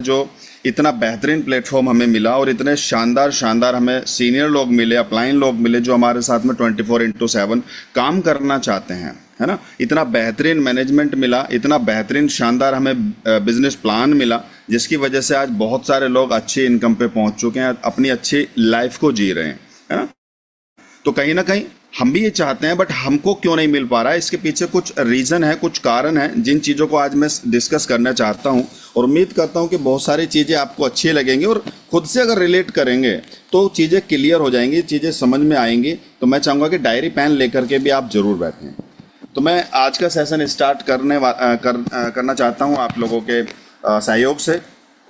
जो इतना बेहतरीन प्लेटफॉर्म हमें मिला और इतने शानदार शानदार हमें सीनियर लोग मिले, अपलाइन लोग मिले जो हमारे साथ में 24/7 काम करना चाहते हैं, है ना। इतना बेहतरीन मैनेजमेंट मिला, इतना बेहतरीन शानदार हमें बिजनेस प्लान मिला, जिसकी वजह से आज बहुत सारे लोग अच्छी इनकम पे पहुंच चुके हैं, अपनी अच्छी लाइफ को जी रहे हैं, है ना। तो कहीं ना कहीं हम भी ये चाहते हैं, बट हमको क्यों नहीं मिल पा रहा है, इसके पीछे कुछ रीज़न है, कुछ कारण है, जिन चीज़ों को आज मैं डिस्कस करना चाहता हूं। और उम्मीद करता हूं कि बहुत सारी चीज़ें आपको अच्छी लगेंगी और खुद से अगर रिलेट करेंगे तो चीज़ें क्लियर हो जाएंगी, चीज़ें समझ में आएंगी। तो मैं चाहूँगा कि डायरी पेन लेकर के भी आप ज़रूर बैठें। तो मैं आज का सेशन स्टार्ट करना चाहता हूँ आप लोगों के सहयोग से,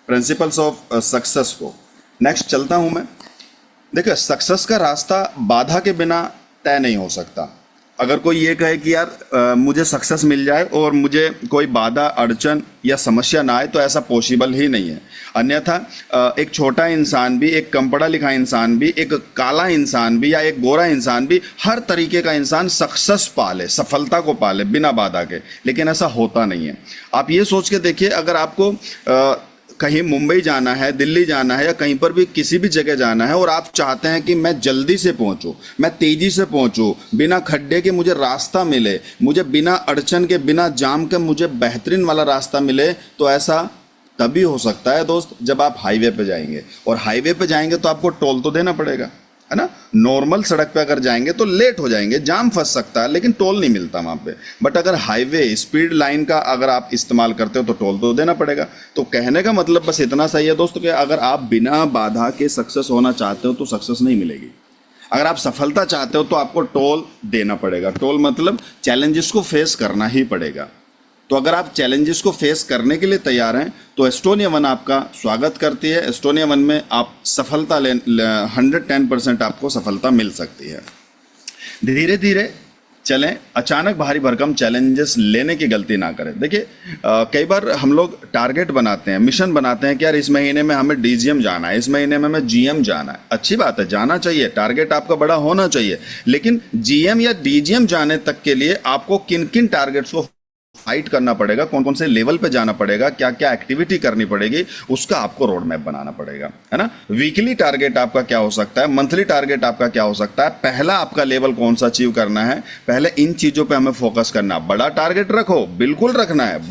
प्रिंसिपल्स ऑफ सक्सेस को। नेक्स्ट चलता हूँ मैं। देखिए, सक्सेस का रास्ता बाधा के बिना तय नहीं हो सकता। अगर कोई ये कहे कि यार मुझे सक्सेस मिल जाए और मुझे कोई बाधा, अड़चन या समस्या ना आए, तो ऐसा पॉसिबल ही नहीं है। अन्यथा एक छोटा इंसान भी, एक कम पढ़ा लिखा इंसान भी, एक काला इंसान भी या एक गोरा इंसान भी, हर तरीके का इंसान सक्सेस पाले, सफलता को पाले बिना बाधा के, लेकिन ऐसा होता नहीं है। आप ये सोच के देखिए, अगर आपको कहीं मुंबई जाना है, दिल्ली जाना है या कहीं पर भी किसी भी जगह जाना है और आप चाहते हैं कि मैं जल्दी से पहुंचूं, मैं तेजी से पहुंचूं, बिना खड्डे के मुझे रास्ता मिले, मुझे बिना अड़चन के, बिना जाम के मुझे बेहतरीन वाला रास्ता मिले, तो ऐसा तभी हो सकता है दोस्त जब आप हाईवे पे जाएंगे। और हाईवे पे जाएंगे तो आपको टोल तो देना पड़ेगा, है ना। नॉर्मल सड़क पे अगर जाएंगे तो लेट हो जाएंगे, जाम फंस सकता है, लेकिन टोल नहीं मिलता वहाँ पे। बट अगर हाईवे स्पीड लाइन का अगर आप इस्तेमाल करते हो तो टोल तो देना पड़ेगा। तो कहने का मतलब बस इतना सही है दोस्तों कि अगर आप बिना बाधा के सक्सेस होना चाहते हो तो सक्सेस नहीं मिलेगी। अगर आप सफलता चाहते हो तो आपको टोल देना पड़ेगा। टोल मतलब चैलेंजेस को फेस करना ही पड़ेगा। तो अगर आप चैलेंजेस को फेस करने के लिए तैयार हैं तो एस्टोनिया वन आपका स्वागत करती है। एस्टोनिया वन में आप सफलता 110% आपको सफलता मिल सकती है। धीरे धीरे चलें, अचानक भारी भरकम चैलेंजेस लेने की गलती ना करें। देखिए, कई बार हम लोग टारगेट बनाते हैं, मिशन बनाते हैं कि यार इस महीने में हमें डीजीएम जाना है, इस महीने में हमें जीएम जाना है। अच्छी बात है, जाना चाहिए, टारगेट आपका बड़ा होना चाहिए, लेकिन जीएम या डीजीएम जाने तक के लिए आपको किन किन टारगेट्स को फाइट करना पड़ेगा, कौन कौन से लेवल पे जाना पड़ेगा, क्या क्या एक्टिविटी करनी पड़ेगी, उसका आपको रोड मैप बनाना पड़ेगा, है ना। वीकली टारगेट आपका क्या हो सकता है, मंथली टारगेट आपका क्या हो सकता है, पहला आपका लेवल कौन सा अचीव करना है, पहले इन चीजों पे हमें फोकस करना। बड़ा टारगेट रखो, बिल्कुल रखना है।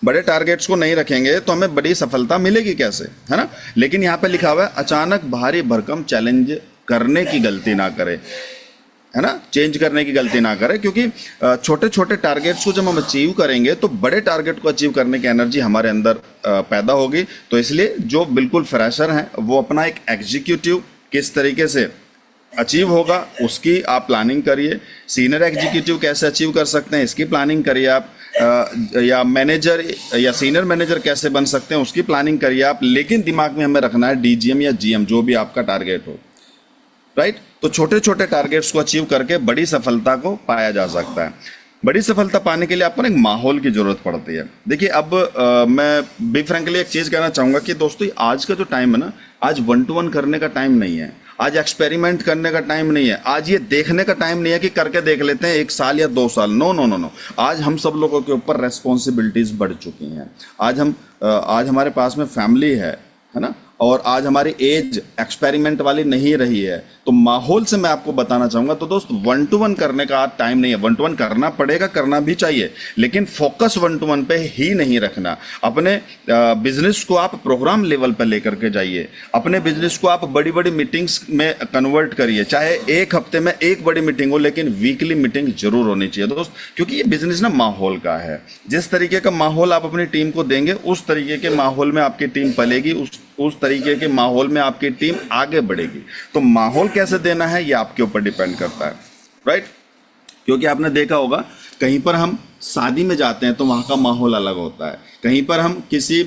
बड़े टारगेट्स को नहीं रखेंगे तो हमें बड़ी सफलता मिलेगी कैसे, है ना। लेकिन यहाँ पे लिखा हुआ है अचानक भारी भरकम चैलेंज करने की गलती ना करें, है ना, चेंज करने की गलती ना करें। क्योंकि छोटे छोटे टारगेट्स को जब हम अचीव करेंगे तो बड़े टारगेट को अचीव करने की एनर्जी हमारे अंदर पैदा होगी। तो इसलिए जो बिल्कुल फ्रेशर हैं वो अपना एक एग्जीक्यूटिव किस तरीके से अचीव होगा उसकी आप प्लानिंग करिए। सीनियर एग्जीक्यूटिव कैसे अचीव कर सकते हैं इसकी प्लानिंग करिए आप, या मैनेजर या सीनियर मैनेजर कैसे बन सकते हैं उसकी प्लानिंग करिए आप। लेकिन दिमाग में हमें रखना है डीजीएम या जीएम, जो भी आपका टारगेट हो, राइट। तो छोटे छोटे टारगेट्स को अचीव करके बड़ी सफलता को पाया जा सकता है। बड़ी सफलता पाने के लिए आपको एक माहौल की जरूरत पड़ती है। देखिए, अब मैं बी फ्रैंकली एक चीज कहना चाहूंगा कि दोस्तों आज का जो टाइम है ना, आज 1 to 1 करने का टाइम नहीं है, आज एक्सपेरिमेंट करने का टाइम नहीं है, आज ये देखने का टाइम नहीं है कि करके देख लेते हैं 1 साल या 2 साल। नो नो नो नो, आज हम सब लोगों के ऊपर रेस्पॉन्सिबिलिटीज बढ़ चुकी हैं। आज हमारे पास में फैमिली है ना, और आज हमारी एज एक्सपेरिमेंट वाली नहीं रही है। तो माहौल से मैं आपको बताना चाहूंगा तो दोस्त 1 to 1 करने का आज टाइम नहीं है। 1 to 1 करना पड़ेगा, करना भी चाहिए, लेकिन फोकस 1 to 1 पे ही नहीं रखना। अपने बिजनेस को आप प्रोग्राम लेवल पे लेकर के जाइए, अपने बिजनेस को आप बड़ी बड़ी मीटिंग्स में कन्वर्ट करिए। चाहे एक हफ्ते में एक बड़ी मीटिंग हो, लेकिन वीकली मीटिंग जरूर होनी चाहिए दोस्त, क्योंकि ये बिजनेस ना माहौल का है। जिस तरीके का माहौल आप अपनी टीम को देंगे उस तरीके के माहौल में आपकी टीम पलेगी, उस तरीके के माहौल में आपकी टीम आगे बढ़ेगी। तो माहौल कैसे देना है ये आपके ऊपर डिपेंड करता है, राइट। क्योंकि आपने देखा होगा कहीं पर हम शादी में जाते हैं तो वहाँ का माहौल अलग होता है, कहीं पर हम किसी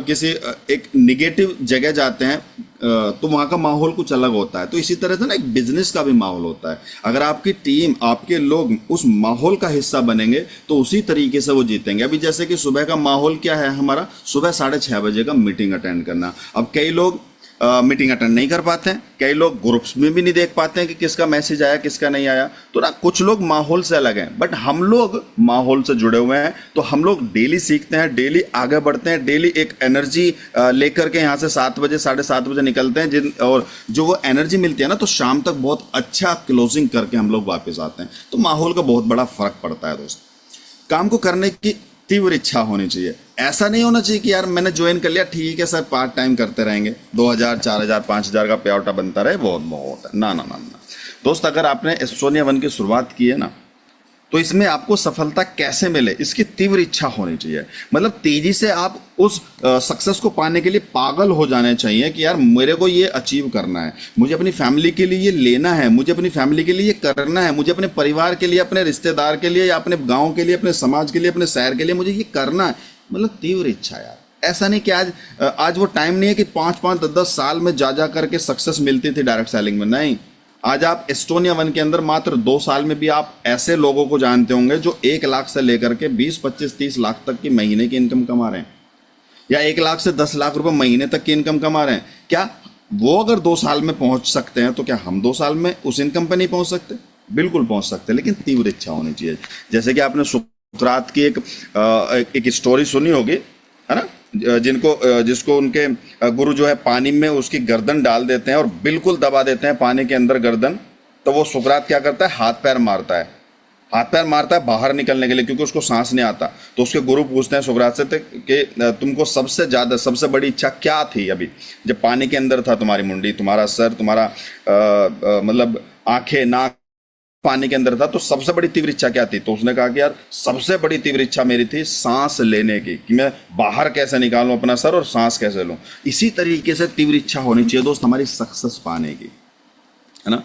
किसी एक निगेटिव जगह जाते हैं तो वहाँ का माहौल कुछ अलग होता है। तो इसी तरह से ना एक बिजनेस का भी माहौल होता है। अगर आपकी टीम, आपके लोग उस माहौल का हिस्सा बनेंगे तो उसी तरीके से वो जीतेंगे। अभी जैसे कि सुबह का माहौल क्या है हमारा, सुबह 6:30 बजे का मीटिंग अटेंड करना। अब कई लोग मीटिंग अटेंड नहीं कर पाते हैं, कई लोग ग्रुप्स में भी नहीं देख पाते हैं कि किसका मैसेज आया किसका नहीं आया। तो ना कुछ लोग माहौल से अलग हैं, बट हम लोग माहौल से जुड़े हुए हैं, तो हम लोग डेली सीखते हैं, डेली आगे बढ़ते हैं, डेली एक एनर्जी लेकर के यहाँ से 7 बजे 7:30 बजे निकलते हैं, और जो वो एनर्जी मिलती है ना, तो शाम तक बहुत अच्छा क्लोजिंग करके हम लोग वापस आते हैं। तो माहौल का बहुत बड़ा फर्क पड़ता है दोस्त। काम को करने की तीव्र इच्छा होनी चाहिए। ऐसा नहीं होना चाहिए कि यार मैंने ज्वाइन कर लिया, ठीक है सर, पार्ट टाइम करते रहेंगे, 2000 4000 5000 का पे आउट बनता रहे, बहुत बहुत है। ना ना ना ना दोस्त, अगर आपने एस्टोनिया 1 की शुरुआत की है ना, तो इसमें आपको सफलता कैसे मिले इसकी तीव्र इच्छा होनी चाहिए। मतलब तेजी से आप उस सक्सेस को पाने के लिए पागल हो जाने चाहिए कि यार मेरे को ये अचीव करना है, मुझे अपनी फैमिली के लिए ये लेना है, मुझे अपनी फैमिली के लिए ये करना है, मुझे अपने परिवार के लिए, अपने रिश्तेदार के लिए, या अपने गांव के लिए, अपने समाज के लिए, अपने शहर के लिए मुझे ये करना है। मतलब तीव्र इच्छा यार। ऐसा नहीं कि आज वो टाइम नहीं है कि 5-5 10-10 साल में जा करके सक्सेस मिलती थी डायरेक्ट सेलिंग में। नहीं, आज आप एस्टोनिया 1 के अंदर मात्र 2 साल में भी आप ऐसे लोगों को जानते होंगे जो 1 लाख से लेकर के 20 25 30 लाख तक की महीने की इनकम कमा रहे हैं, या 1 लाख से 10 लाख रुपए महीने तक की इनकम कमा रहे हैं। क्या वो अगर 2 साल में पहुंच सकते हैं, तो क्या हम 2 साल में उस इनकम पे नहीं पहुंच सकते? बिल्कुल पहुंच सकते, लेकिन तीव्र इच्छा होनी चाहिए। जैसे कि आपने सुकरात की एक स्टोरी सुनी होगी, है ना, जिसको उनके गुरु जो है पानी में उसकी गर्दन डाल देते हैं और बिल्कुल दबा देते हैं पानी के अंदर गर्दन। तो वो सुकरात क्या करता है, हाथ पैर मारता है बाहर निकलने के लिए, क्योंकि उसको सांस नहीं आता। तो उसके गुरु पूछते हैं सुकरात से कि तुमको सबसे बड़ी इच्छा क्या थी अभी जब पानी के अंदर था? तुम्हारी मुंडी, तुम्हारा सर, तुम्हारा मतलब आंखें, नाक पानी के अंदर था, तो सबसे बड़ी तीव्र इच्छा क्या थी? तो उसने कहा कि यार सबसे बड़ी तीव्र इच्छा मेरी थी सांस लेने की, कि मैं बाहर कैसे निकालूं अपना सर और सांस कैसे लूं। इसी तरीके से तीव्र इच्छा होनी चाहिए दोस्त हमारी सक्सेस पाने की, है ना।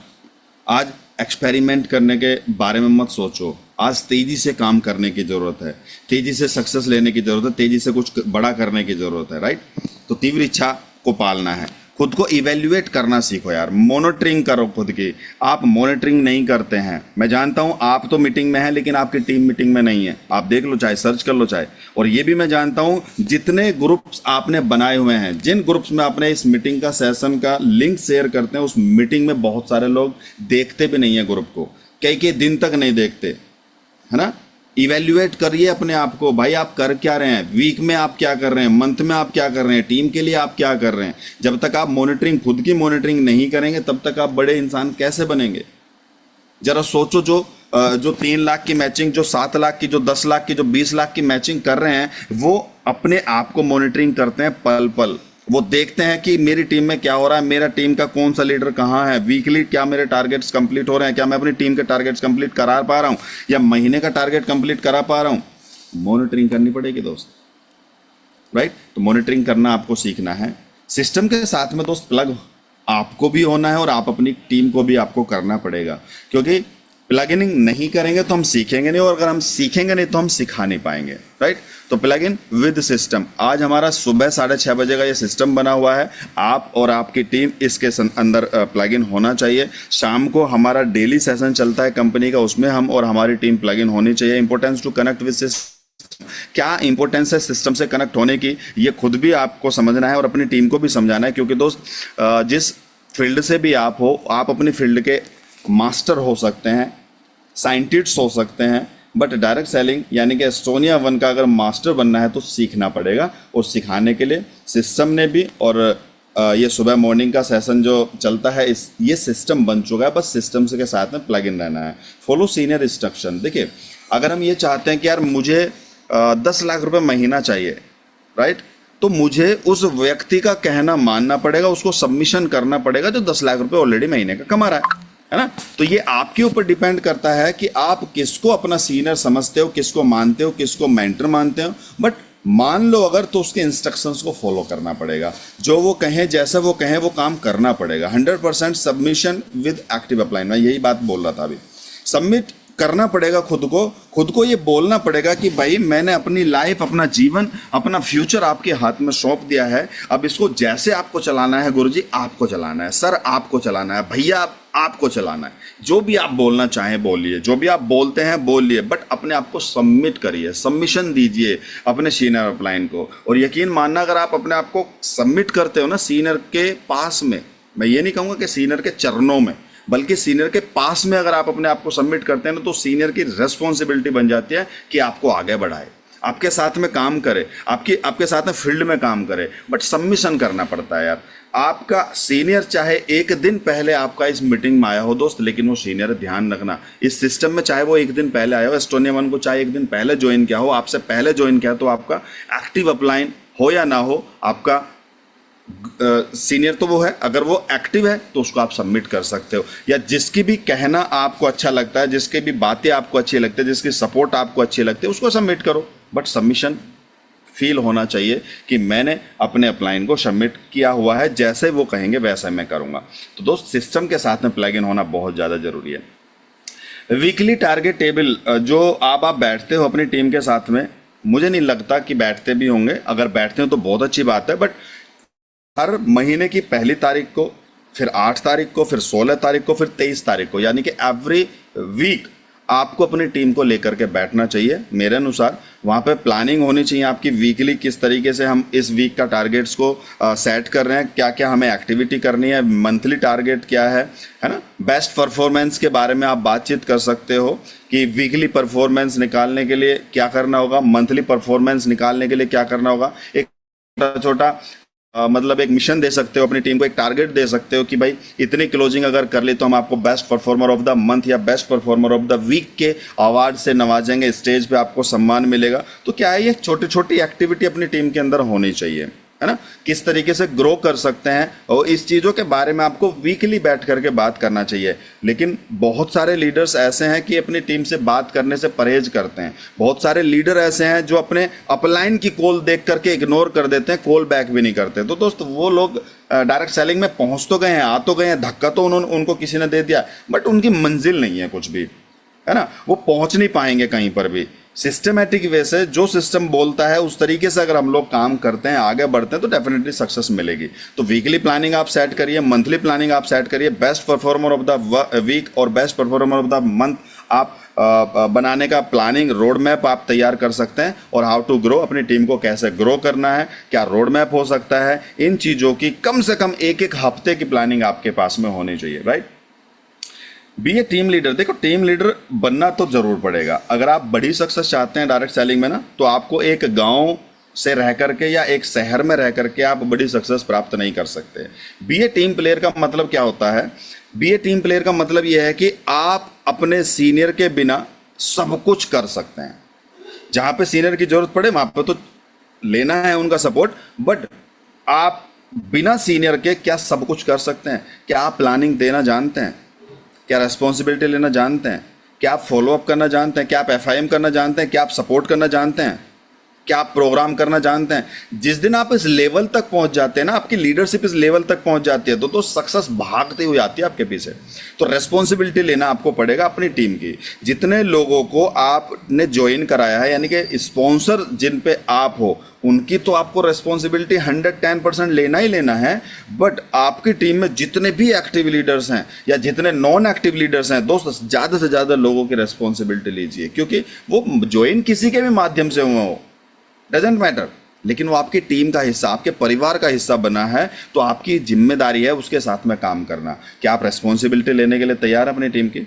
आज एक्सपेरिमेंट करने के बारे में मत सोचो, आज तेजी से काम करने की जरूरत है, तेजी से सक्सेस लेने की जरूरत है, तेजी से कुछ बड़ा करने की जरूरत है, राइट। तो तीव्र इच्छा को पालना है, खुद को इवेल्युएट करना सीखो यार, मॉनिटरिंग करो खुद की। आप मॉनिटरिंग नहीं करते हैं, मैं जानता हूं आप तो मीटिंग में हैं, लेकिन आपकी टीम मीटिंग में नहीं है। आप देख लो, चाहे सर्च कर लो, चाहे। और ये भी मैं जानता हूं जितने ग्रुप्स आपने बनाए हुए हैं, जिन ग्रुप्स में आपने इस मीटिंग का सेशन का लिंक शेयर करते हैं, उस मीटिंग में बहुत सारे लोग देखते भी नहीं है ग्रुप को, कई दिन तक नहीं देखते, है ना। इवेल्युएट करिए अपने आप को, भाई आप कर क्या रहे हैं, वीक में आप क्या कर रहे हैं, मंथ में आप क्या कर रहे हैं, टीम के लिए आप क्या कर रहे हैं। जब तक आप मॉनिटरिंग, खुद की मॉनिटरिंग नहीं करेंगे, तब तक आप बड़े इंसान कैसे बनेंगे? जरा सोचो, जो 3 लाख की मैचिंग, जो 7 लाख की, जो 10 लाख की, जो 20 लाख की मैचिंग कर रहे हैं, वो अपने आप को मॉनिटरिंग करते हैं पल पल। वो देखते हैं कि मेरी टीम में क्या हो रहा है, मेरा टीम का कौन सा लीडर कहाँ है, वीकली क्या मेरे टारगेट्स कंप्लीट हो रहे हैं, क्या मैं अपनी टीम के टारगेट्स कंप्लीट करा पा रहा हूँ, या महीने का टारगेट कंप्लीट करा पा रहा हूँ। मॉनिटरिंग करनी पड़ेगी दोस्त, राइट। तो मॉनिटरिंग करना आपको सीखना है। सिस्टम के साथ में दोस्त प्लग आपको भी होना है, और आप अपनी टीम को भी आपको करना पड़ेगा, क्योंकि प्लग इन नहीं करेंगे तो हम सीखेंगे नहीं, और अगर हम सीखेंगे नहीं तो हम सिखा नहीं पाएंगे, राइट। तो प्लग इन विद सिस्टम, आज हमारा सुबह 6:30 बजे का ये सिस्टम बना हुआ है, आप और आपकी टीम इसके अंदर प्लग इन होना चाहिए। शाम को हमारा डेली सेशन चलता है कंपनी का, उसमें हम और हमारी टीम प्लग इन होनी चाहिए। Importance to connect with system, क्या इंपॉर्टेंस है सिस्टम से कनेक्ट होने की, ये खुद भी आपको समझना है और अपनी टीम को भी समझाना है। क्योंकि दोस्त जिस फील्ड से भी आप हो, आप अपनी फील्ड के मास्टर हो सकते हैं, साइंटिस्ट हो सकते हैं, बट डायरेक्ट सेलिंग यानी कि एस्टोनिया 1 का अगर मास्टर बनना है तो सीखना पड़ेगा। और सिखाने के लिए सिस्टम ने भी, और ये सुबह मॉर्निंग का सेशन जो चलता है, ये सिस्टम बन चुका है, बस सिस्टम के साथ में प्लग इन रहना है। Follow senior instruction. देखिए, अगर हम ये चाहते हैं कि यार मुझे 10 लाख रुपए महीना चाहिए, राइट, तो मुझे उस व्यक्ति का कहना मानना पड़ेगा, उसको सबमिशन करना पड़ेगा जो 10 लाख रुपए ऑलरेडी महीने का कमा रहा है ना। तो ये आपके ऊपर डिपेंड करता है कि आप किसको अपना सीनियर समझते हो, किसको मानते हो, किसको मेंटर मानते हो। बट मान लो अगर, तो उसके इंस्ट्रक्शंस को फॉलो करना पड़ेगा, जो वो कहें, जैसे वो कहें वो काम करना पड़ेगा। 100% सबमिशन विद एक्टिव अपलाइन, मैं यही बात बोल रहा था अभी। सबमिट करना पड़ेगा खुद को ये बोलना पड़ेगा कि भाई मैंने अपनी लाइफ, अपना जीवन, अपना फ्यूचर आपके हाथ में सौंप दिया है। अब इसको जैसे आपको चलाना है गुरुजी, आपको चलाना है, सर आपको चलाना है, भैया आपको चलाना है। जो भी आप बोलना चाहें बोलिए, जो भी आप बोलते हैं बोलिए, बट अपने आप को सबमिट करिए, सबमिशन दीजिए अपने सीनियर अपलाइन को। और यकीन मानना, अगर आप अपने आप को सबमिट करते हो ना सीनियर के पास में, मैं ये नहीं कहूँगा कि सीनियर के चरणों में, बल्कि सीनियर के पास में अगर आप अपने आप को सबमिट करते हैं ना, तो सीनियर की रेस्पॉन्सिबिलिटी बन जाती है कि आपको आगे बढ़ाए, आपके साथ में काम करे, आपके साथ में फील्ड में काम करे। बट सबमिशन करना पड़ता है यार। आपका सीनियर चाहे एक दिन पहले आपका इस मीटिंग में आया हो दोस्त, लेकिन वो सीनियर, ध्यान रखना, इस सिस्टम में चाहे वो एक दिन पहले आया हो, एस्टोनिया 1 को चाहे एक दिन पहले ज्वाइन किया हो, आपसे पहले ज्वाइन किया, तो आपका एक्टिव अपलाइन हो या ना हो, आपका सीनियर तो वो है। अगर वो एक्टिव है तो उसको आप सबमिट कर सकते हो, या जिसकी भी कहना आपको अच्छा लगता है, जिसकी भी बातें आपको अच्छी लगती है, जिसकी सपोर्ट आपको अच्छी लगती है, उसको सबमिट करो। बट सबमिशन फील होना चाहिए कि मैंने अपने अपलाइन को सबमिट किया हुआ है, जैसे वो कहेंगे वैसा मैं करूंगा। तो दोस्त, सिस्टम के साथ में प्लग इन होना बहुत ज़्यादा जरूरी है। वीकली टारगेट टेबल जो आप बैठते हो अपनी टीम के साथ में, मुझे नहीं लगता कि बैठते भी होंगे। अगर बैठते हो तो बहुत अच्छी बात है, बट हर महीने की पहली तारीख को, फिर 8 तारीख को, फिर 16 तारीख को, फिर 23 तारीख को, यानी कि एवरी वीक आपको अपनी टीम को लेकर के बैठना चाहिए। मेरे अनुसार वहाँ पे प्लानिंग होनी चाहिए आपकी वीकली, किस तरीके से हम इस वीक का टारगेट्स को सेट कर रहे हैं, क्या क्या हमें एक्टिविटी करनी है, मंथली टारगेट क्या है ना। बेस्ट परफॉर्मेंस के बारे में आप बातचीत कर सकते हो कि वीकली परफॉर्मेंस निकालने के लिए क्या करना होगा, मंथली परफॉर्मेंस निकालने के लिए क्या करना होगा। एक छोटा छोटा मतलब एक मिशन दे सकते हो अपनी टीम को, एक टारगेट दे सकते हो कि भाई इतनी क्लोजिंग अगर कर ली तो हम आपको best performer of the month या best performer of the week के अवार्ड से नवाजेंगे, स्टेज पे आपको सम्मान मिलेगा। तो क्या है, ये छोटी छोटी एक्टिविटी अपनी टीम के अंदर होनी चाहिए, है ना। किस तरीके से ग्रो कर सकते हैं, और इस चीज़ों के बारे में आपको वीकली बैठ करके बात करना चाहिए। लेकिन बहुत सारे लीडर्स ऐसे हैं कि अपनी टीम से बात करने से परहेज करते हैं। बहुत सारे लीडर ऐसे हैं जो अपने अपलाइन की कॉल देख करके इग्नोर कर देते हैं, कॉल बैक भी नहीं करते। तो दोस्त, वो लोग डायरेक्ट सेलिंग में पहुंच तो गए हैं, आ तो गए हैं, धक्का तो उनको किसी ने दे दिया, बट उनकी मंजिल नहीं है कुछ भी, है ना। वो पहुंच नहीं पाएंगे कहीं पर भी। सिस्टमेटिक वे से जो सिस्टम बोलता है उस तरीके से अगर हम लोग काम करते हैं, आगे बढ़ते हैं, तो डेफिनेटली सक्सेस मिलेगी। तो वीकली प्लानिंग आप सेट करिए, मंथली प्लानिंग आप सेट करिए, best performer of the week और best performer of the month आप बनाने का प्लानिंग रोड मैप आप तैयार कर सकते हैं। और हाउ टू ग्रो, अपनी टीम को कैसे ग्रो करना है, क्या रोड मैप हो सकता है, इन चीज़ों की कम से कम एक हफ्ते की प्लानिंग आपके पास में होनी चाहिए, राइट। बी ए टीम लीडर। देखो, टीम लीडर बनना तो जरूर पड़ेगा। अगर आप बड़ी सक्सेस चाहते हैं डायरेक्ट सेलिंग में ना, तो आपको एक गांव से रह करके या एक शहर में रह करके आप बड़ी सक्सेस प्राप्त नहीं कर सकते। बी ए टीम प्लेयर का मतलब क्या होता है? बी ए टीम प्लेयर का मतलब यह है कि आप अपने सीनियर के बिना सब कुछ कर सकते हैं। जहां पे सीनियर की जरूरत पड़े वहां पे तो लेना है उनका सपोर्ट, बट आप बिना सीनियर के क्या सब कुछ कर सकते हैं? क्या आप प्लानिंग देना जानते हैं? क्या रेस्पॉन्सिबिलिटी लेना जानते हैं? क्या आप फॉलोअप करना जानते हैं? क्या आप एफआईएम करना जानते हैं? क्या आप सपोर्ट करना जानते हैं? क्या आप प्रोग्राम करना जानते हैं? जिस दिन आप इस लेवल तक पहुंच जाते हैं ना, आपकी लीडरशिप इस लेवल तक पहुंच जाती है, तो सक्सेस भागती हुई आती है आपके पीछे। तो रेस्पॉन्सिबिलिटी लेना आपको पड़ेगा अपनी टीम की। जितने लोगों को आपने ज्वाइन कराया है, यानी कि स्पॉन्सर जिन पे आप हो, उनकी तो आपको रेस्पॉन्सिबिलिटी 110% लेना ही लेना है। बट आपकी टीम में जितने भी एक्टिव लीडर्स हैं या जितने नॉन एक्टिव लीडर्स हैं, दोस्त, ज़्यादा से ज़्यादा लोगों की रेस्पॉन्सिबिलिटी लीजिए, क्योंकि वो ज्वाइन किसी के भी माध्यम से हुआ हो, डजेंट मैटर, लेकिन वो आपकी टीम का हिस्सा, आपके परिवार का हिस्सा बना है, तो आपकी जिम्मेदारी है उसके साथ में काम करना। क्या आप रेस्पॉन्सिबिलिटी लेने के लिए तैयार हैं अपनी टीम की?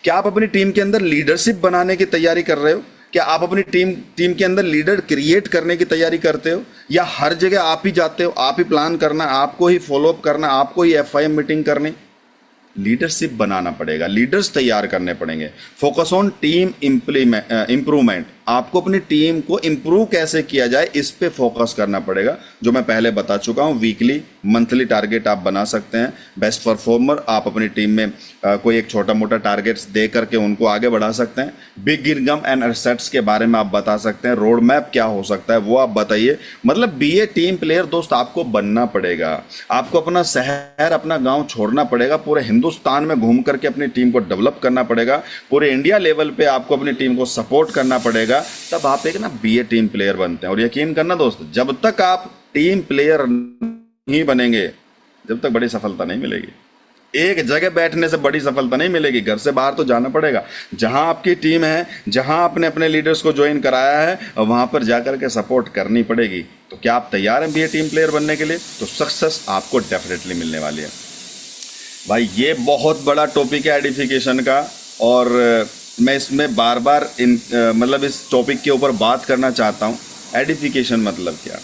क्या आप अपनी टीम के अंदर लीडरशिप बनाने की तैयारी कर रहे हो? क्या आप अपनी टीम के अंदर लीडर क्रिएट करने की तैयारी करते हो, या हर जगह आप ही जाते हो, आप ही प्लान करना, आपको ही फॉलोअप करना, आपको ही एफआईएम मीटिंग करनी? लीडरशिप बनाना पड़ेगा, लीडर्स तैयार करने पड़ेंगे। फोकस ऑन टीम इंप्रूवमेंट, आपको अपनी टीम को इम्प्रूव कैसे किया जाए इस पे फोकस करना पड़ेगा, जो मैं पहले बता चुका हूँ। वीकली मंथली टारगेट आप बना सकते हैं। बेस्ट परफॉर्मर आप अपनी टीम में कोई एक छोटा मोटा टारगेट्स दे करके उनको आगे बढ़ा सकते हैं। बिग इनकम एंड एसेट्स के बारे में आप बता सकते हैं। रोड मैप क्या हो सकता है वो आप बताइए। मतलब बी ए टीम प्लेयर दोस्त आपको बनना पड़ेगा। आपको अपना शहर अपना गांव छोड़ना पड़ेगा, पूरे हिंदुस्तान में घूम करके अपनी टीम को डेवलप करना पड़ेगा, पूरे इंडिया लेवल पे आपको अपनी टीम को सपोर्ट करना पड़ेगा, तब आप एक ना बी ए टीम प्लेयर बनते हैं। और यकीन करना दोस्त, जब तक आप टीम प्लेयर नहीं बनेंगे जब तक बड़ी सफलता नहीं मिलेगी। एक जगह बैठने से बड़ी सफलता नहीं मिलेगी, घर से बाहर तो जाना पड़ेगा। जहां आपकी टीम है, जहां आपने अपने लीडर्स को ज्वाइन कराया है, वहां पर जाकर के सपोर्ट करनी पड़ेगी। तो क्या आप तैयार हैं बी ए टीम प्लेयर बनने के लिए? तो सक्सेस आपको डेफिनेटली मिलने वाली है भाई। ये बहुत बड़ा टॉपिक है एडिफिकेशन का, और मैं इसमें बार बार मतलब इस टॉपिक के ऊपर बात करना चाहता हूँ। एडिफिकेशन मतलब क्या?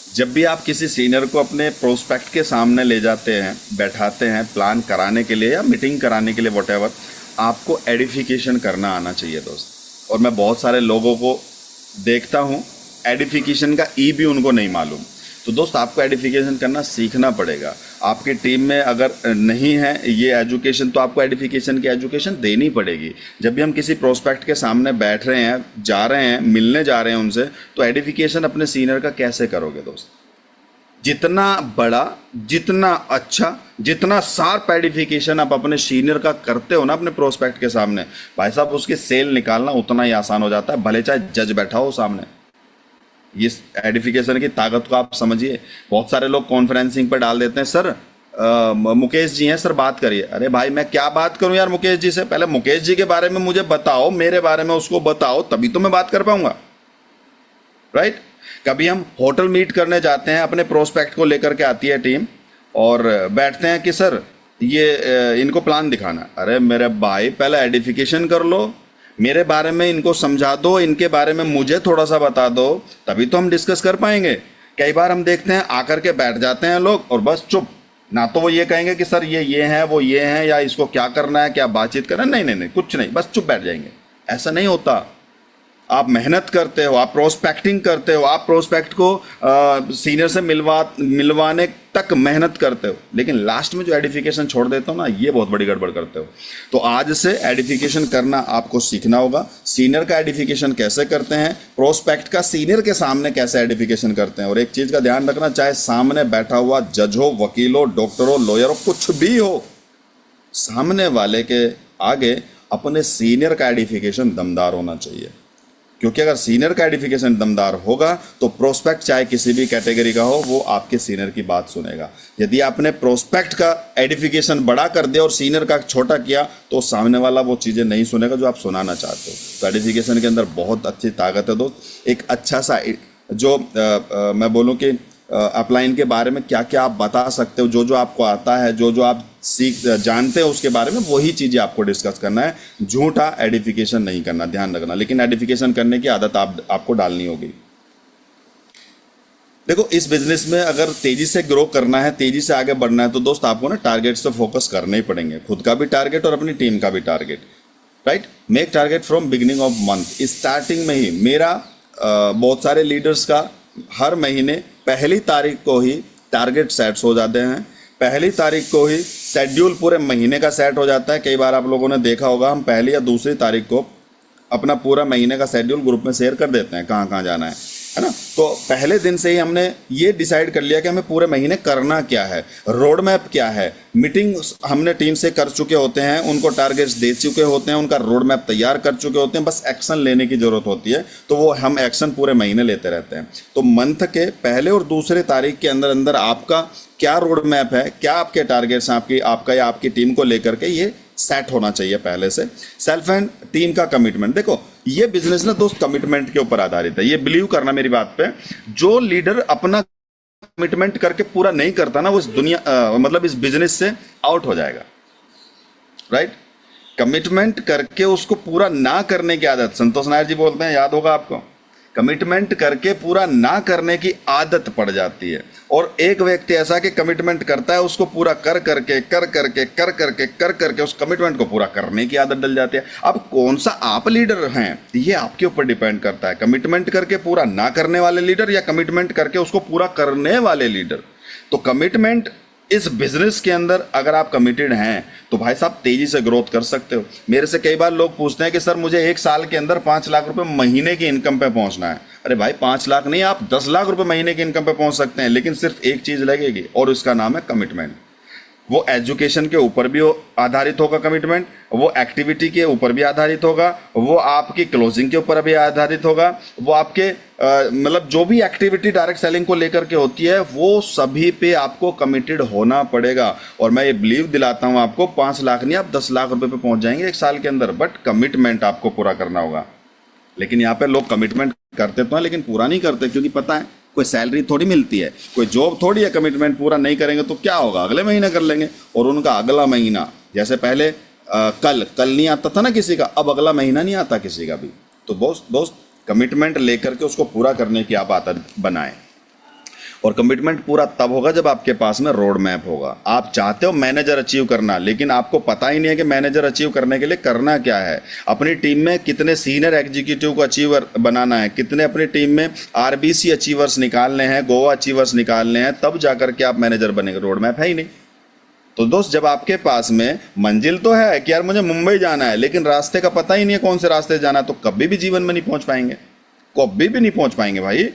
जब भी आप किसी सीनियर को अपने प्रोस्पेक्ट के सामने ले जाते हैं, बैठाते हैं प्लान कराने के लिए या मीटिंग कराने के लिए, व्हाटएवर, आपको एडिफिकेशन करना आना चाहिए दोस्त। और मैं बहुत सारे लोगों को देखता हूँ एडिफिकेशन का ई भी उनको नहीं मालूम। तो दोस्त आपको एडिफिकेशन करना सीखना पड़ेगा। आपकी टीम में अगर नहीं है ये एजुकेशन, तो आपको एडिफिकेशन की एजुकेशन देनी पड़ेगी। जब भी हम किसी प्रोस्पेक्ट के सामने बैठ रहे हैं, जा रहे हैं, मिलने जा रहे हैं उनसे, तो एडिफिकेशन अपने सीनियर का कैसे करोगे दोस्त? जितना बड़ा, जितना अच्छा, जितना शार्प एडिफिकेशन आप अपने सीनियर का करते हो ना अपने प्रोस्पेक्ट के सामने, भाई साहब उसकी सेल निकालना उतना ही आसान हो जाता है, भले चाहे जज बैठा हो सामने। ये एडिफिकेशन की ताकत को आप समझिए। बहुत सारे लोग कॉन्फ्रेंसिंग पर डाल देते हैं, सर मुकेश जी हैं सर बात करिए। अरे भाई मैं क्या बात करूं यार मुकेश जी से? पहले मुकेश जी के बारे में मुझे बताओ, मेरे बारे में उसको बताओ, तभी तो मैं बात कर पाऊंगा, राइट? कभी हम होटल मीट करने जाते हैं, अपने प्रोस्पेक्ट को लेकर के आती है टीम और बैठते हैं कि सर ये इनको प्लान दिखाना। अरे मेरे भाई पहले एडिफिकेशन कर लो, मेरे बारे में इनको समझा दो, इनके बारे में मुझे थोड़ा सा बता दो, तभी तो हम डिस्कस कर पाएंगे। कई बार हम देखते हैं आकर के बैठ जाते हैं लोग और बस चुप, ना तो वो ये कहेंगे कि सर ये है, वो ये है, या इसको क्या करना है, क्या बातचीत करना है, नहीं नहीं नहीं, कुछ नहीं, बस चुप बैठ जाएंगे। ऐसा नहीं होता। आप मेहनत करते हो, आप प्रोस्पेक्टिंग करते हो, आप प्रोस्पेक्ट को सीनियर से मिलवाने तक मेहनत करते हो, लेकिन लास्ट में जो एडिफिकेशन छोड़ देते हो ना, ये बहुत बड़ी गड़बड़ करते हो। तो आज से एडिफिकेशन करना आपको सीखना होगा। सीनियर का एडिफिकेशन कैसे करते हैं, प्रोस्पेक्ट का सीनियर के सामने कैसे एडिफिकेशन करते हैं। और एक चीज़ का ध्यान रखना, चाहे सामने बैठा हुआ जज हो, वकील हो, डॉक्टर हो, लॉयर हो, कुछ भी हो, सामने वाले के आगे अपने सीनियर का एडिफिकेशन दमदार होना चाहिए। क्योंकि अगर सीनियर का एडिफिकेशन दमदार होगा तो प्रोस्पेक्ट चाहे किसी भी कैटेगरी का हो, वो आपके सीनियर की बात सुनेगा। यदि आपने प्रोस्पेक्ट का एडिफिकेशन बड़ा कर दिया और सीनियर का छोटा किया, तो सामने वाला वो चीज़ें नहीं सुनेगा जो आप सुनाना चाहते हो। तो एडिफिकेशन के अंदर बहुत अच्छी ताकत है दोस्त। एक अच्छा सा जो मैं बोलूँ कि अपलाइन के बारे में क्या क्या आप बता सकते हो, जो जो आपको आता है, जो जो आप जानते हो उसके बारे में, वही चीज़ें आपको डिस्कस करना है। झूठा एडिफिकेशन नहीं करना, ध्यान रखना। लेकिन एडिफिकेशन करने की आदत आपको डालनी होगी। देखो इस बिजनेस में अगर तेजी से ग्रो करना है, तेजी से आगे बढ़ना है, तो दोस्त आपको ना टारगेट से फोकस करने ही पड़ेंगे। खुद का भी टारगेट और अपनी टीम का भी target, right? Make target from beginning of month. Starting में ही मेरा बहुत सारे लीडर्स का हर महीने पहली तारीख को ही टारगेट सेट्स हो जाते हैं। पहली तारीख को ही शेड्यूल पूरे महीने का सेट हो जाता है। कई बार आप लोगों ने देखा होगा, हम पहली या दूसरी तारीख को अपना पूरा महीने का शेड्यूल ग्रुप में शेयर कर देते हैं, कहाँ कहाँ जाना है ना? तो पहले दिन से ही हमने ये डिसाइड कर लिया कि हमें पूरे महीने करना क्या है, रोड मैप क्या है। मीटिंग हमने टीम से कर चुके होते हैं, उनको टारगेट्स दे चुके होते हैं, उनका रोड मैप तैयार कर चुके होते हैं, बस एक्शन लेने की जरूरत होती है। तो वो हम एक्शन पूरे महीने लेते रहते हैं। तो मंथ के पहले और दूसरे तारीख के अंदर अंदर आपका क्या रोड मैप है, क्या आपके टारगेट्स हैं, आपका या आपकी टीम को लेकर के, ये सेट होना चाहिए पहले से। सेल्फ एंड टीम का कमिटमेंट। देखो ये बिजनेस ना दोस्त कमिटमेंट के ऊपर आधारित है। ये बिलीव करना मेरी बात पे, जो लीडर अपना कमिटमेंट करके पूरा नहीं करता ना, वो इस दुनिया मतलब इस बिजनेस से आउट हो जाएगा, राइट? कमिटमेंट करके उसको पूरा ना करने की आदत, संतोष नायर जी बोलते हैं, याद होगा आपको, कमिटमेंट करके पूरा ना करने की आदत पड़ जाती है। और एक व्यक्ति ऐसा कि कमिटमेंट करता है, उसको पूरा कर करके उस कमिटमेंट को पूरा करने की आदत डल जाती है। अब कौन सा आप लीडर हैं, ये आपके ऊपर डिपेंड करता है। कमिटमेंट करके पूरा ना करने वाले लीडर या कमिटमेंट करके उसको पूरा करने वाले लीडर। तो कमिटमेंट इस बिजनेस के अंदर अगर आप कमिटेड हैं तो भाई साहब तेजी से ग्रोथ कर सकते हो। मेरे से कई बार लोग पूछते हैं कि सर मुझे 1 साल के अंदर 5 लाख रुपए महीने की इनकम पे पहुंचना है। अरे भाई 5 लाख नहीं, आप 10 लाख रुपए महीने की इनकम पे पहुंच सकते हैं, लेकिन सिर्फ एक चीज लगेगी और उसका नाम है कमिटमेंट। वो एजुकेशन के ऊपर भी आधारित होगा कमिटमेंट, वो एक्टिविटी के ऊपर भी आधारित होगा, वो आपकी क्लोजिंग के ऊपर भी आधारित होगा, वो आपके मतलब जो भी एक्टिविटी डायरेक्ट सेलिंग को लेकर के होती है वो सभी पे आपको कमिटेड होना पड़ेगा। और मैं ये बिलीव दिलाता हूँ आपको, 5 लाख नहीं आप 10 लाख रुपए पे पहुंच जाएंगे 1 साल के अंदर, बट कमिटमेंट आपको पूरा करना होगा। लेकिन यहाँ पे लोग कमिटमेंट करते तो हैं लेकिन पूरा नहीं करते, क्योंकि पता है कोई सैलरी थोड़ी मिलती है, कोई जॉब थोड़ी है। कमिटमेंट पूरा नहीं करेंगे तो क्या होगा, अगले महीने कर लेंगे। और उनका अगला महीना, जैसे पहले कल नहीं आता था ना किसी का, अब अगला महीना नहीं आता किसी का भी। तो दोस्त कमिटमेंट लेकर के उसको पूरा करने की आप आदत बनाएं। और कमिटमेंट पूरा तब होगा जब आपके पास में रोड मैप होगा। आप चाहते हो मैनेजर अचीव करना, लेकिन आपको पता ही नहीं है कि मैनेजर अचीव करने के लिए करना क्या है। अपनी टीम में कितने सीनियर एग्जीक्यूटिव को अचीवर बनाना है, कितने अपनी टीम में आरबीसी अचीवर्स निकालने हैं, गोवा अचीवर्स निकालने हैं, तब जाकर के आप मैनेजर बनेंगे। रोड मैप है ही नहीं। तो दोस्त जब आपके पास में मंजिल तो है कि यार मुझे मुंबई जाना है, लेकिन रास्ते का पता ही नहीं है कौन से रास्ते जाना है, तो कभी भी जीवन में नहीं पहुंच पाएंगे, कभी भी नहीं पहुंच पाएंगे भाई।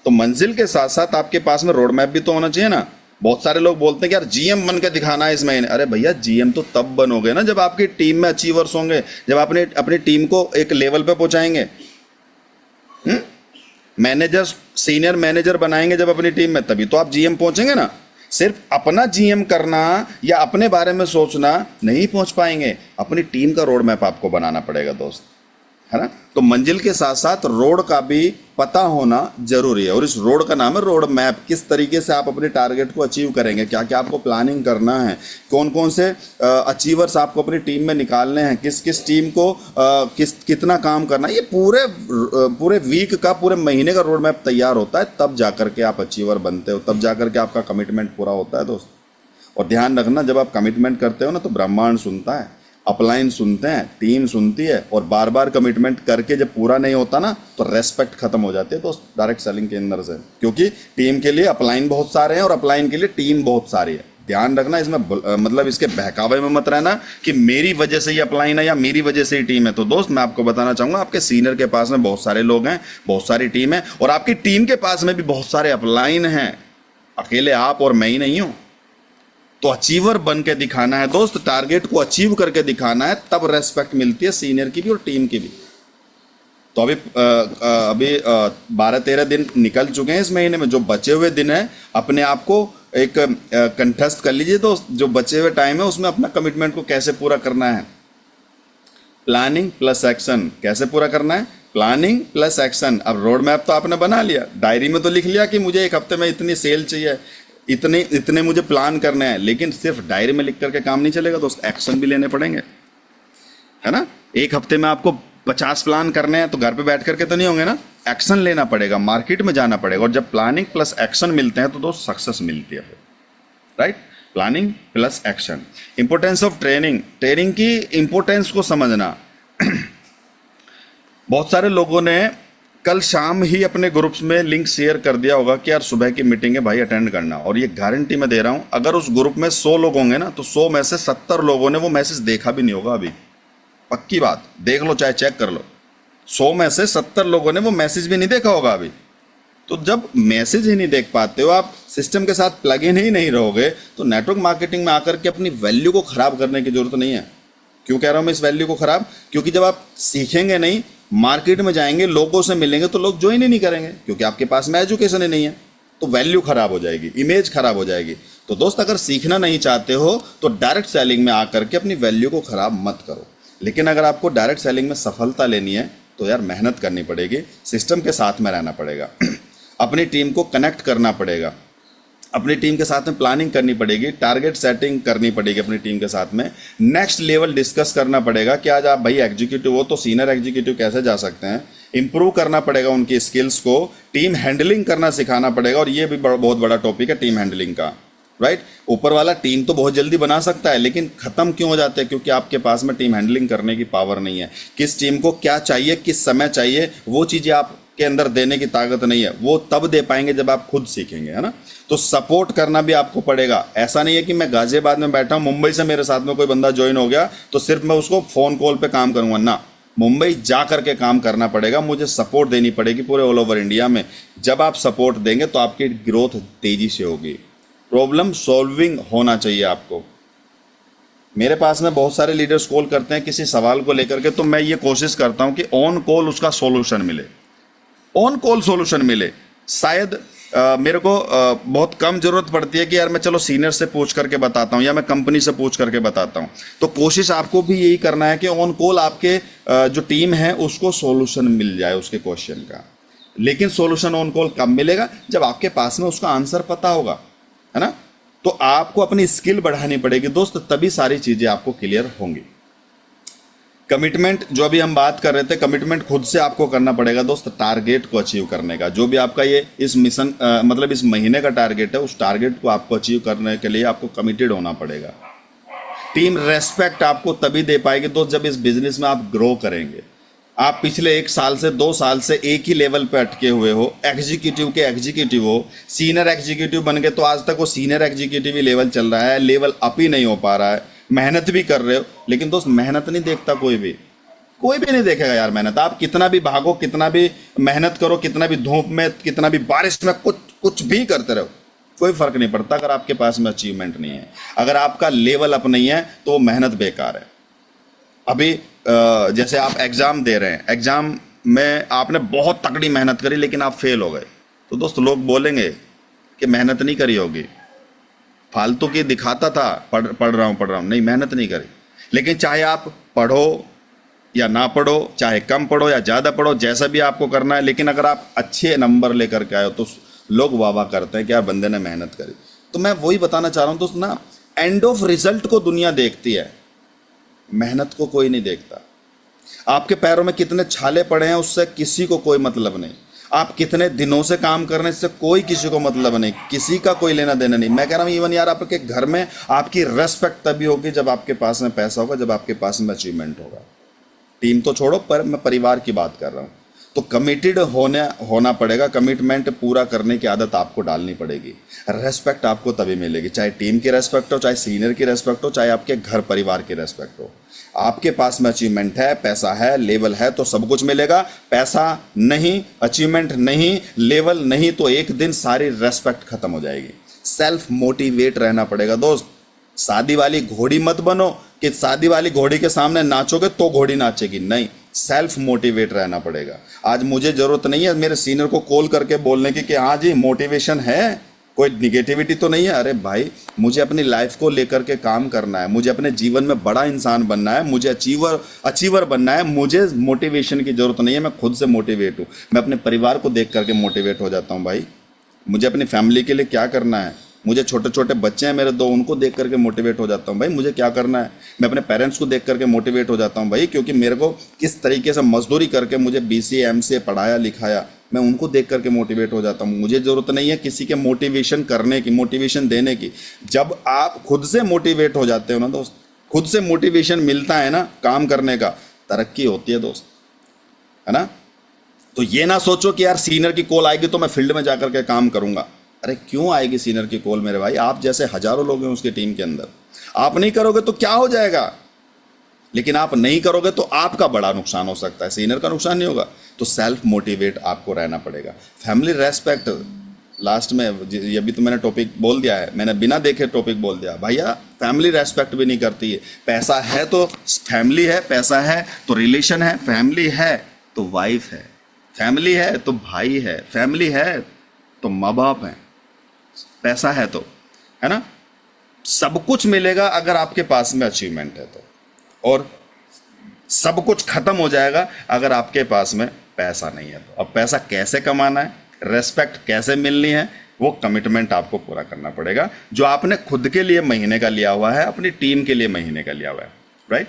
तो मंजिल के साथ साथ आपके पास में रोड मैप भी तो होना चाहिए ना। बहुत सारे लोग बोलते हैं कि यार जीएम बन के दिखाना है इस महीने। अरे भैया जीएम तो तब बनोगे ना जब आपकी टीम में अचीवर्स होंगे, जब आपने अपनी टीम को एक लेवल पे पहुंचाएंगे। मैनेजर सीनियर मैनेजर बनाएंगे जब अपनी टीम में, तभी तो आप जीएम पहुंचेंगे ना। सिर्फ अपना जीएम करना या अपने बारे में सोचना नहीं पहुंच पाएंगे, अपनी टीम का रोड मैप आपको बनाना पड़ेगा दोस्त, है ना। तो मंजिल के साथ साथ रोड का भी पता होना जरूरी है, और इस रोड का नाम है रोड मैप। किस तरीके से आप अपने टारगेट को अचीव करेंगे, क्या क्या आपको प्लानिंग करना है, कौन कौन से अचीवर्स आपको अपनी टीम में निकालने हैं, किस किस टीम को कितना काम करना है, ये पूरे वीक का, पूरे महीने का रोड मैप तैयार होता है। तब जाकर के आप अचीवर बनते हो, तब जाकर के आपका कमिटमेंट पूरा होता है दोस्त। और ध्यान रखना, जब आप कमिटमेंट करते हो ना तो ब्रह्मांड सुनता है, अपलाइन सुनते हैं, टीम सुनती है। और बार बार कमिटमेंट करके जब पूरा नहीं होता ना तो रेस्पेक्ट खत्म हो जाती है दोस्त डायरेक्ट सेलिंग के अंदर से, क्योंकि टीम के लिए अपलाइन बहुत सारे हैं और अपलाइन के लिए टीम बहुत सारी है। ध्यान रखना इसमें, मतलब इसके बहकावे में मत रहना कि मेरी वजह से ही अपलाइन है या मेरी वजह से ही टीम है। तो दोस्त मैं आपको बताना चाहूंगा, आपके सीनियर के पास में बहुत सारे लोग हैं, बहुत सारी टीम है, और आपकी टीम के पास में भी बहुत सारे अपलाइन हैं। अकेले आप और मैं ही नहीं हूं। तो अचीवर बन के दिखाना है दोस्त, टारगेट को अचीव करके दिखाना है, तब रेस्पेक्ट मिलती है सीनियर की भी और टीम की भी। तो अभी 12-13 दिन निकल चुके हैं इस महीने में। जो बचे हुए दिन है अपने आप को एक कंठस्थ कर लीजिए दोस्त, जो बचे हुए टाइम है उसमें अपना कमिटमेंट को कैसे पूरा करना है। Planning plus action. कैसे पूरा करना है? Planning plus action. अब रोड मैप तो आपने बना लिया, डायरी में तो लिख लिया कि मुझे 1 हफ्ते में इतनी सेल चाहिए, इतने मुझे प्लान करने हैं, लेकिन सिर्फ डायरी में लिख करके काम नहीं चलेगा दोस्त, एक्शन भी लेने पड़ेंगे, है ना। 1 हफ्ते में आपको 50 प्लान करने हैं तो घर पे बैठ करके तो नहीं होंगे ना, एक्शन लेना पड़ेगा, मार्केट में जाना पड़ेगा। और जब प्लानिंग प्लस एक्शन मिलते हैं तो दोस्त सक्सेस मिलती है, right. Planning plus action. Importance of training. Training की इंपॉर्टेंस को समझना। बहुत सारे लोगों ने कल शाम ही अपने ग्रुप्स में लिंक शेयर कर दिया होगा कि यार सुबह की मीटिंग है भाई, अटेंड करना। और ये गारंटी मैं दे रहा हूं, अगर उस ग्रुप में 100 लोग होंगे ना तो 100 में से 70 लोगों ने वो मैसेज देखा भी नहीं होगा अभी। पक्की बात, देख लो चाहे चेक कर लो, 100 में से 70 लोगों ने वो मैसेज भी नहीं देखा होगा अभी। तो जब मैसेज ही नहीं देख पाते हो, आप सिस्टम के साथ प्लग इन ही नहीं रहोगे, तो नेटवर्क मार्केटिंग में आकर के अपनी वैल्यू को खराब करने की जरूरत नहीं है। क्यों कह रहा हूं मैं इस वैल्यू को खराब? क्योंकि जब आप सीखेंगे नहीं, मार्केट में जाएंगे, लोगों से मिलेंगे, तो लोग ज्वाइन ही नहीं करेंगे, क्योंकि आपके पास में एजुकेशन ही नहीं है। तो वैल्यू खराब हो जाएगी, इमेज खराब हो जाएगी। तो दोस्त अगर सीखना नहीं चाहते हो तो डायरेक्ट सेलिंग में आकर के अपनी वैल्यू को खराब मत करो। लेकिन अगर आपको डायरेक्ट सेलिंग में सफलता लेनी है तो यार मेहनत करनी पड़ेगी, सिस्टम के साथ में रहना पड़ेगा, अपनी टीम को कनेक्ट करना पड़ेगा, अपनी टीम के साथ में प्लानिंग करनी पड़ेगी, टारगेट सेटिंग करनी पड़ेगी अपनी टीम के साथ में, नेक्स्ट लेवल डिस्कस करना पड़ेगा कि आज आप भाई एग्जीक्यूटिव हो तो सीनियर एग्जीक्यूटिव कैसे जा सकते हैं, इंप्रूव करना पड़ेगा उनकी स्किल्स को, टीम हैंडलिंग करना सिखाना पड़ेगा। और ये भी बहुत बड़ा टॉपिक है टीम हैंडलिंग का, राइट। ऊपर वाला टीम तो बहुत जल्दी बना सकता है, लेकिन खत्म क्यों हो जाते हैं? क्योंकि आपके पास में टीम हैंडलिंग करने की पावर नहीं है। किस टीम को क्या चाहिए, किस समय चाहिए, वो चीजें आपके अंदर देने की ताकत नहीं है। वो तब दे पाएंगे जब आप खुद सीखेंगे, है ना। तो सपोर्ट करना भी आपको पड़ेगा। ऐसा नहीं है कि मैं गाजियाबाद में बैठा हूं, मुंबई से मेरे साथ में कोई बंदा ज्वाइन हो गया तो सिर्फ मैं उसको फोन कॉल पे काम करूंगा ना। मुंबई जा करके काम करना पड़ेगा, मुझे सपोर्ट देनी पड़ेगी पूरे ऑल ओवर इंडिया में। जब आप सपोर्ट देंगे तो आपकी ग्रोथ तेजी से होगी। प्रॉब्लम सॉल्विंग होना चाहिए आपको। मेरे पास में बहुत सारे लीडर्स कॉल करते हैं किसी सवाल को लेकर के, तो मैं ये कोशिश करता हूं कि ऑन कॉल उसका सॉल्यूशन मिले, ऑन कॉल सॉल्यूशन मिले। शायद मेरे को बहुत कम जरूरत पड़ती है कि यार मैं चलो सीनियर से पूछ करके बताता हूं या मैं कंपनी से पूछ करके बताता हूं। तो कोशिश आपको भी यही करना है कि ऑन कॉल आपके जो टीम है उसको सॉल्यूशन मिल जाए उसके क्वेश्चन का। लेकिन सॉल्यूशन ऑन कॉल कब मिलेगा? जब आपके पास में उसका आंसर पता होगा, है ना। तो आपको अपनी स्किल बढ़ानी पड़ेगी दोस्त, तभी सारी चीजें आपको क्लियर होंगी। कमिटमेंट जो अभी हम बात कर रहे थे, कमिटमेंट खुद से आपको करना पड़ेगा दोस्त, टारगेट को अचीव करने का। जो भी आपका ये इस मिशन मतलब इस महीने का टारगेट है, उस टारगेट को आपको अचीव करने के लिए आपको कमिटेड होना पड़ेगा। टीम रेस्पेक्ट आपको तभी दे पाएगी दोस्त जब इस बिजनेस में आप ग्रो करेंगे। आप पिछले 1 साल से 2 साल से एक ही लेवल पे अटके हुए हो, एग्जीक्यूटिव के एग्जीक्यूटिव हो, सीनियर एग्जीक्यूटिव बन गए तो आज तक वो सीनियर एग्जीक्यूटिव ही लेवल चल रहा है, लेवल अप ही नहीं हो पा रहा है। मेहनत भी कर रहे हो, लेकिन दोस्त मेहनत नहीं देखता कोई भी नहीं देखेगा यार मेहनत। आप कितना भी भागो, कितना भी मेहनत करो, कितना भी धूप में, कितना भी बारिश में, कुछ भी करते रहो, कोई फर्क नहीं पड़ता अगर आपके पास में अचीवमेंट नहीं है। अगर आपका लेवल अप नहीं है तो मेहनत बेकार है। अभी जैसे आप एग्जाम दे रहे हैं, एग्जाम में आपने बहुत तगड़ी मेहनत करी लेकिन आप फेल हो गए, तो दोस्त लोग बोलेंगे कि मेहनत नहीं करी होगी, फालतू की दिखाता था, पढ़ रहा हूँ, नहीं मेहनत नहीं करी। लेकिन चाहे आप पढ़ो या ना पढ़ो, चाहे कम पढ़ो या ज़्यादा पढ़ो, जैसा भी आपको करना है, लेकिन अगर आप अच्छे नंबर लेकर के आए तो लोग वाह करते हैं कि यार बंदे ने मेहनत करी। तो मैं वही बताना चाह रहा हूँ दोस्त ना, एंड ऑफ रिजल्ट को दुनिया देखती है, मेहनत को कोई नहीं देखता। आपके पैरों में कितने छाले पड़े हैं उससे किसी को कोई मतलब नहीं। आप कितने दिनों से काम करने से कोई किसी को मतलब नहीं, किसी का कोई लेना देना नहीं। मैं कह रहा हूँ इवन यार आपके घर में आपकी रेस्पेक्ट तभी होगी जब आपके पास में पैसा होगा, जब आपके पास में अचीवमेंट होगा। टीम तो छोड़ो, पर मैं परिवार की बात कर रहा हूँ। तो कमिटेड होना पड़ेगा, कमिटमेंट पूरा करने की आदत आपको डालनी पड़ेगी। रेस्पेक्ट आपको तभी मिलेगी, चाहे टीम की रेस्पेक्ट हो, चाहे सीनियर की रेस्पेक्ट हो, चाहे आपके घर परिवार की रेस्पेक्ट हो। आपके पास में अचीवमेंट है, पैसा है, लेवल है तो सब कुछ मिलेगा। पैसा नहीं, अचीवमेंट नहीं, लेवल नहीं, तो एक दिन सारी रेस्पेक्ट खत्म हो जाएगी। सेल्फ मोटिवेट रहना पड़ेगा दोस्त। शादी वाली घोड़ी मत बनो कि शादी वाली घोड़ी के सामने नाचोगे तो घोड़ी नाचेगी, नहीं, सेल्फ मोटिवेट रहना पड़ेगा। आज मुझे जरूरत नहीं है मेरे सीनियर को कॉल करके बोलने की कि हाँ जी मोटिवेशन है, कोई निगेटिविटी तो नहीं है। अरे भाई, मुझे अपनी लाइफ को लेकर के काम करना है, मुझे अपने जीवन में बड़ा इंसान बनना है, मुझे अचीवर बनना है। मुझे मोटिवेशन की जरूरत नहीं है, मैं खुद से मोटिवेट हूँ। मैं अपने परिवार को देख करके मोटिवेट हो जाता हूँ भाई। मुझे अपनी फैमिली के लिए क्या करना है, मुझे छोटे छोटे बच्चे हैं मेरे 2, उनको देख करके मोटिवेट हो जाता हूँ भाई। मुझे क्या करना है, मैं अपने पेरेंट्स को देख करके मोटिवेट हो जाता हूँ भाई, क्योंकि मेरे को किस तरीके से मजदूरी करके मुझे BCA MCA पढ़ाया लिखाया, मैं उनको देख करके मोटिवेट हो जाता हूँ। मुझे ज़रूरत नहीं है किसी के मोटिवेशन करने की, मोटिवेशन देने की। जब आप खुद से मोटिवेट हो जाते हो ना दोस्त, खुद से मोटिवेशन मिलता है ना काम करने का, तरक्की होती है दोस्त, है ना। तो ये ना सोचो कि यार सीनियर की कॉल आएगी तो मैं फील्ड में जाकर के काम करूंगा। अरे क्यों आएगी सीनियर की कॉल मेरे भाई, आप जैसे हजारों लोग हैं उसकी टीम के अंदर। आप नहीं करोगे तो क्या हो जाएगा, लेकिन आप नहीं करोगे तो आपका बड़ा नुकसान हो सकता है, सीनियर का नुकसान नहीं होगा। तो सेल्फ मोटिवेट आपको रहना पड़ेगा। फैमिली रेस्पेक्ट, लास्ट में ये भी तो मैंने टॉपिक बोल दिया है, मैंने बिना देखे टॉपिक बोल दिया भैया। फैमिली रेस्पेक्ट भी नहीं करती है। पैसा है तो फैमिली है, पैसा है तो रिलेशन है, फैमिली है तो वाइफ है, फैमिली है तो भाई है, फैमिली है तो माँ बाप है, पैसा है तो, है ना। सब कुछ मिलेगा अगर आपके पास में अचीवमेंट है तो, और सब कुछ खत्म हो जाएगा अगर आपके पास में पैसा नहीं है तो। अब पैसा कैसे कमाना है, रेस्पेक्ट कैसे मिलनी है, वो कमिटमेंट आपको पूरा करना पड़ेगा जो आपने खुद के लिए महीने का लिया हुआ है, अपनी टीम के लिए महीने का लिया हुआ है, right.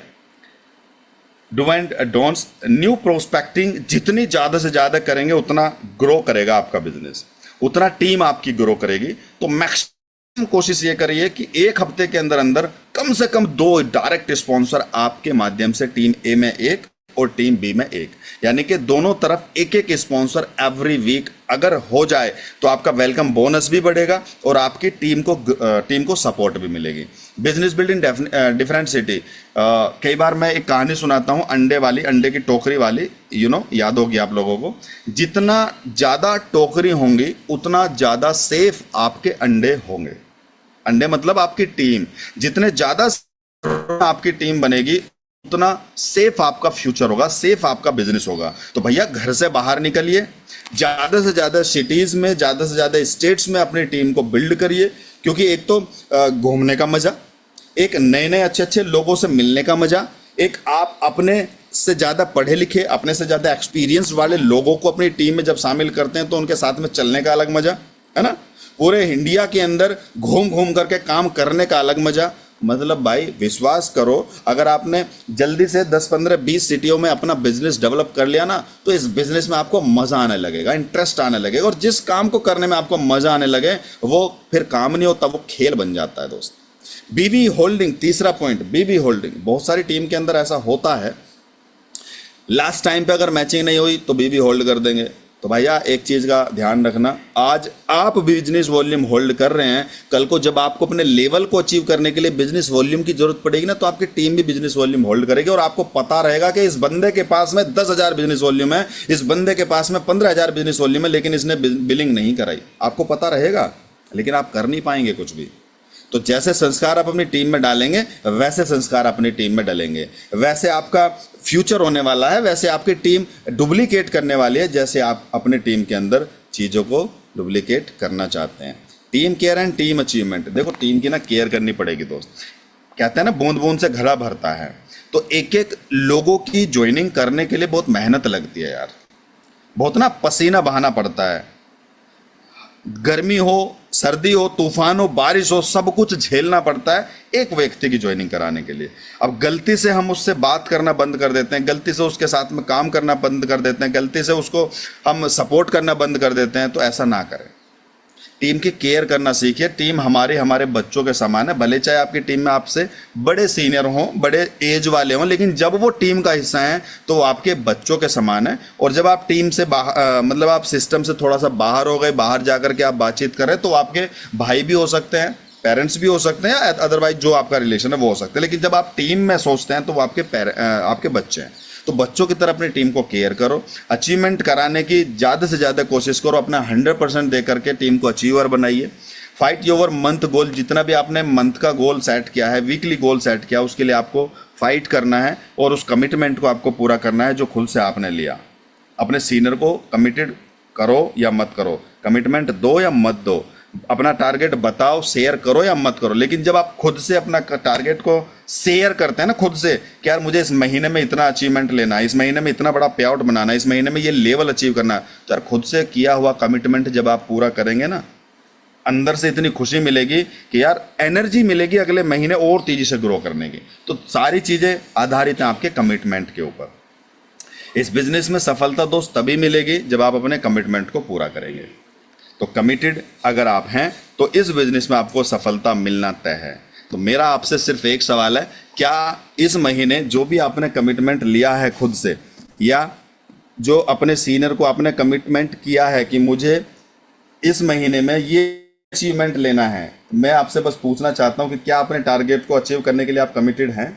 Do and don'ts, new prospecting जितनी ज़्यादा से ज़्यादा करेंगे उतना ग्रो करेगा आपका बिजनेस, उतना टीम आपकी ग्रो करेगी। तो मैक्सिमम कोशिश ये करिए कि एक हफ्ते के अंदर अंदर कम से कम 2 डायरेक्ट स्पॉन्सर आपके माध्यम से, टीम ए में 1 और टीम बी में 1, यानी कि दोनों तरफ एक एक स्पॉन्सर एवरी वीक अगर हो जाए तो आपका वेलकम बोनस भी बढ़ेगा और आपकी टीम को सपोर्ट भी मिलेगी। बिजनेस बिल्डिंग डिफरेंट सिटी, कई बार मैं एक कहानी सुनाता हूँ अंडे की टोकरी वाली, याद होगी आप लोगों को। जितना ज़्यादा टोकरी होंगी उतना ज़्यादा सेफ आपके अंडे होंगे। अंडे मतलब आपकी टीम, जितने ज़्यादा आपकी टीम बनेगी उतना सेफ आपका फ्यूचर होगा, सेफ आपका बिजनेस होगा। तो भैया घर से बाहर निकलिए, ज़्यादा से ज़्यादा सिटीज़ में, ज़्यादा से ज़्यादा स्टेट्स में अपनी टीम को बिल्ड करिए, क्योंकि एक तो घूमने का मज़ा, एक नए नए अच्छे अच्छे लोगों से मिलने का मज़ा, एक आप अपने से ज़्यादा पढ़े लिखे, अपने से ज़्यादा एक्सपीरियंस वाले लोगों को अपनी टीम में जब शामिल करते हैं तो उनके साथ में चलने का अलग मज़ा है ना। पूरे इंडिया के अंदर घूम घूम करके काम करने का अलग मज़ा। मतलब भाई विश्वास करो, अगर आपने जल्दी से 10, 15, 20 सिटियों में अपना बिजनेस डेवलप कर लिया ना, तो इस बिजनेस में आपको मज़ा आने लगेगा, इंटरेस्ट आने लगेगा, और जिस काम को करने में आपको मज़ा आने लगे वो फिर काम नहीं होता, वो खेल बन जाता है दोस्त। बीवी होल्डिंग, तीसरा पॉइंट, बीवी होल्डिंग। बहुत सारी टीम के अंदर ऐसा होता है, लास्ट टाइम पे अगर मैचिंग नहीं हुई तो बीवी होल्ड कर देंगे। तो भैया एक चीज़ का ध्यान रखना, आज आप बिजनेस वॉल्यूम होल्ड कर रहे हैं, कल को जब आपको अपने लेवल को अचीव करने के लिए बिजनेस वॉल्यूम की जरूरत पड़ेगी ना, तो आपकी टीम भी बिजनेस वॉल्यूम होल्ड करेगी और आपको पता रहेगा कि इस बंदे के पास में 10,000 बिजनेस वॉल्यूम है, इस बंदे के पास में 15,000 बिजनेस वॉल्यूम है, लेकिन इसने बिलिंग नहीं कराई। आपको पता रहेगा, लेकिन आप कर नहीं पाएंगे कुछ भी। तो जैसे संस्कार आप अपनी टीम में डालेंगे वैसे संस्कार अपनी टीम में डालेंगे, वैसे आपका फ्यूचर होने वाला है, वैसे आपकी टीम डुप्लीकेट करने वाली है, जैसे आप अपने टीम के अंदर चीज़ों को डुप्लीकेट करना चाहते हैं। Team care and team achievement. देखो टीम की ना केयर करनी पड़ेगी दोस्त, कहते हैं ना बूंद बूंद से घड़ा भरता है। तो एक एक लोगों की ज्वाइनिंग करने के लिए बहुत मेहनत लगती है यार, बहुत ना पसीना बहाना पड़ता है। गर्मी हो, सर्दी हो, तूफान हो, बारिश हो, सब कुछ झेलना पड़ता है एक व्यक्ति की ज्वाइनिंग कराने के लिए। अब गलती से हम उससे बात करना बंद कर देते हैं, गलती से उसके साथ में काम करना बंद कर देते हैं, गलती से उसको हम सपोर्ट करना बंद कर देते हैं। तो ऐसा ना करें, टीम की केयर करना सीखिए। टीम हमारे बच्चों के समान है, भले चाहे आपकी टीम में आपसे बड़े सीनियर हों, बड़े एज वाले हों, लेकिन जब वो टीम का हिस्सा हैं तो वो आपके बच्चों के समान है। और जब आप टीम से मतलब आप सिस्टम से थोड़ा सा बाहर हो गए, बाहर जाकर के आप बातचीत करें, तो आपके भाई भी हो सकते हैं, पेरेंट्स भी हो सकते हैं, या अदरवाइज जो आपका रिलेशन है वो हो सकते हैं। लेकिन जब आप टीम में सोचते हैं तो वो आपके बच्चे हैं। तो बच्चों की तरह अपनी टीम को केयर करो, अचीवमेंट कराने की ज़्यादा से ज़्यादा कोशिश करो, अपना 100% दे करके टीम को अचीवर बनाइए। फाइट योर मंथ गोल, जितना भी आपने मंथ का गोल सेट किया है, वीकली गोल सेट किया, उसके लिए आपको फाइट करना है और उस कमिटमेंट को आपको पूरा करना है जो खुद से आपने लिया। अपने सीनियर को कमिटेड करो या मत करो, कमिटमेंट दो या मत दो, अपना टारगेट बताओ, शेयर करो या मत करो। लेकिन जब आप खुद से अपना टारगेट को शेयर करते हैं ना खुद से कि यार मुझे इस महीने में इतना अचीवमेंट लेना है, इस महीने में इतना बड़ा पे आउट बनाना है, इस महीने में ये लेवल अचीव करना है, तो यार खुद से किया हुआ कमिटमेंट जब आप पूरा करेंगे ना, अंदर से इतनी खुशी मिलेगी कि यार एनर्जी मिलेगी अगले महीने और तेजी से ग्रो करने की। तो सारी चीज़ें आधारित हैं आपके कमिटमेंट के ऊपर। इस बिजनेस में सफलता दोस्त तभी मिलेगी जब आप अपने कमिटमेंट को पूरा करेंगे। तो कमिटेड अगर आप हैं तो इस बिजनेस में आपको सफलता मिलना तय है। तो मेरा आपसे सिर्फ एक सवाल है, क्या इस महीने जो भी आपने कमिटमेंट लिया है खुद से, या जो अपने सीनियर को आपने कमिटमेंट किया है कि मुझे इस महीने में ये अचीवमेंट लेना है, मैं आपसे बस पूछना चाहता हूँ कि क्या अपने टारगेट को अचीव करने के लिए आप कमिटेड हैं?